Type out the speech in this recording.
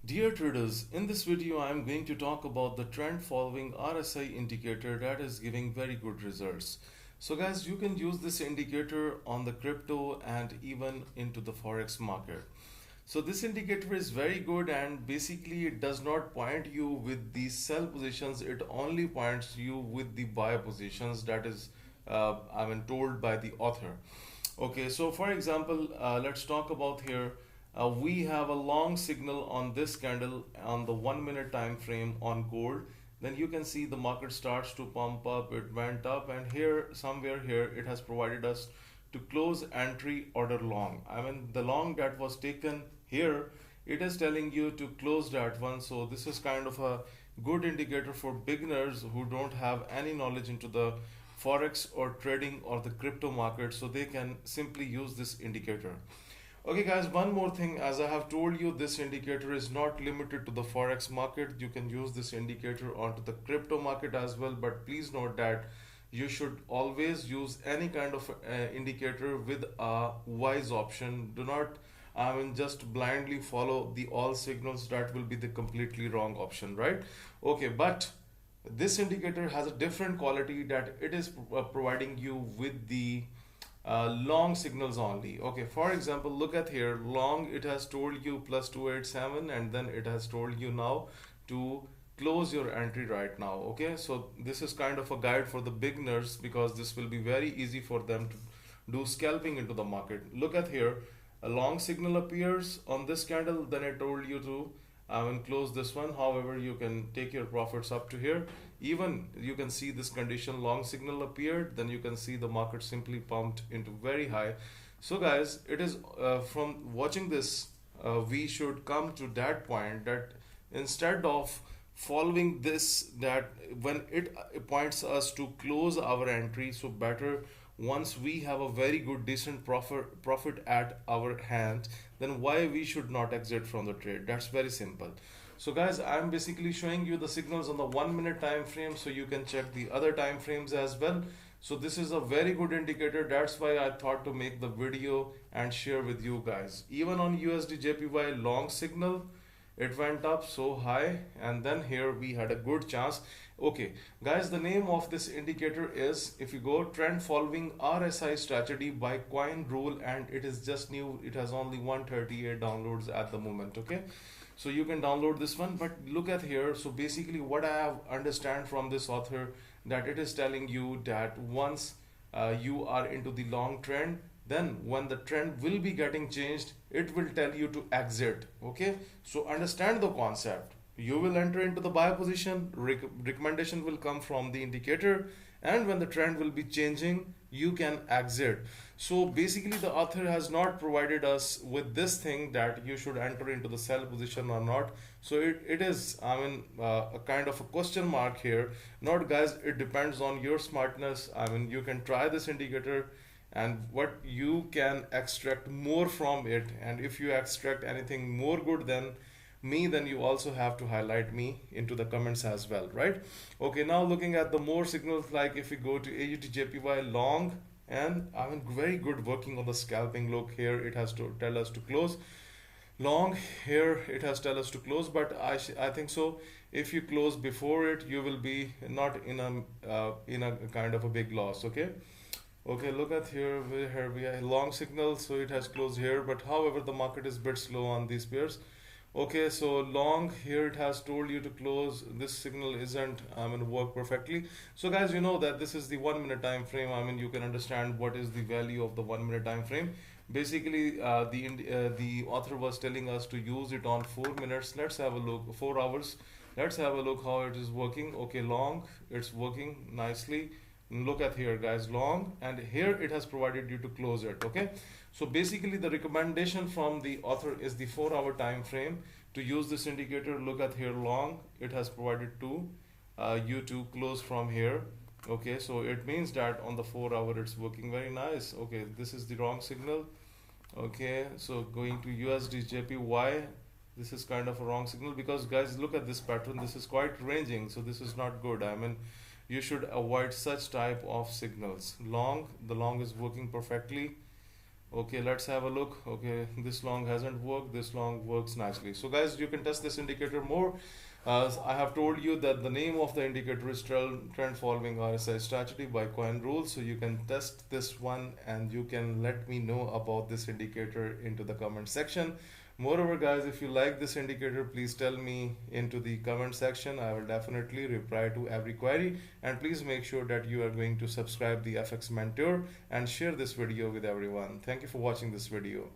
Dear traders, in this video I am going to talk about the trend following RSI indicator that is giving very good results. So guys, you can use this indicator on the crypto and even into the forex market. So this indicator is very good, and basically it does not point you with the sell positions, it only points you with the buy positions that is told by the author. Okay, so for example, let's talk about here. We have a long signal on this candle on the 1 minute time frame on gold. Then you can see the market starts to pump up, it went up, and here somewhere here it has provided us to close entry order long. The long that was taken here, it is telling you to close that one. So this is kind of a good indicator for beginners who don't have any knowledge into the forex or trading or the crypto market, so they can simply use this indicator. Okay guys, one more thing, as I have told you, this indicator is not limited to the forex market. You can use this indicator onto the crypto market as well, but please note that you should always use any kind of indicator with a wise option. Do not just blindly follow the all signals. That will be the completely wrong option, right? Okay, but this indicator has a different quality, that it is providing you with the long signals only. Okay, for example, look at here, long, it has told you plus 287, and then it has told you now to close your entry right now. Okay, so this is kind of a guide for the beginners, because this will be very easy for them to do scalping into the market. Look at here, a long signal appears on this candle, then I told you to close this one. However, you can take your profits up to here. Even you can see this condition, long signal appeared, then you can see the market simply pumped into very high. So guys, it is from watching this, we should come to that point that instead of following this, that when it points us to close our entry, so better once we have a very good decent profit at our hand, then why we should not exit from the trade? That's very simple. So guys, I'm basically showing you the signals on the 1 minute time frame, so you can check the other time frames as well. So this is a very good indicator. That's why I thought to make the video and share with you guys. Even on USD JPY long signal, it went up so high, and then here we had a good chance. Okay guys, the name of this indicator is, if you go, trend following RSI strategy by coin rule, and it is just new. It has only 138 downloads at the moment. Okay, so you can download this one. But look at here, so basically what I have understand from this author, that it is telling you that once you are into the long trend, then when the trend will be getting changed, it will tell you to exit. Okay, so understand the concept. You will enter into the buy position, recommendation will come from the indicator, and when the trend will be changing, you can exit. So basically the author has not provided us with this thing that you should enter into the sell position or not. So it is a kind of a question mark here. Not guys, it depends on your smartness. You can try this indicator and what you can extract more from it, and if you extract anything more good than me, then you also have to highlight me into the comments as well, right? Okay, now looking at the more signals, like if we go to AUD JPY long, and very good working on the scalping. Look here, it has to tell us to close long. Here it has tell us to close, but I think so if you close before it, you will be not in a kind of a big loss. Okay, look at here we have long signal, so it has closed here, but however the market is a bit slow on these pairs. Okay, so long, here it has told you to close. This signal isn't work perfectly. So guys, you know that this is the 1 minute time frame. You can understand what is the value of the 1 minute time frame. Basically the author was telling us to use it on 4 minutes. Let's have a look. 4 hours. Let's have a look how it is working. Okay, long, it's working nicely. Look at here guys, long, and here it has provided you to close it. Okay, so basically the recommendation from the author is the 4-hour time frame to use this indicator. Look at here, long, it has provided to you to close from here. Okay, so it means that on the 4-hour it's working very nice. Okay, this is the wrong signal. Okay, so going to USD JPY, this is kind of a wrong signal, because guys, look at this pattern, this is quite ranging, so this is not good. You should avoid such type of signals. Long, the long is working perfectly. Okay, let's have a look. Okay, this long hasn't worked, this long works nicely. So guys, you can test this indicator more. I have told you that the name of the indicator is trend following RSI strategy by coin rules. So you can test this one and you can let me know about this indicator into the comment section. Moreover, guys, if you like this indicator, please tell me into the comment section. I will definitely reply to every query. And please make sure that you are going to subscribe the FX Mentor and share this video with everyone. Thank you for watching this video.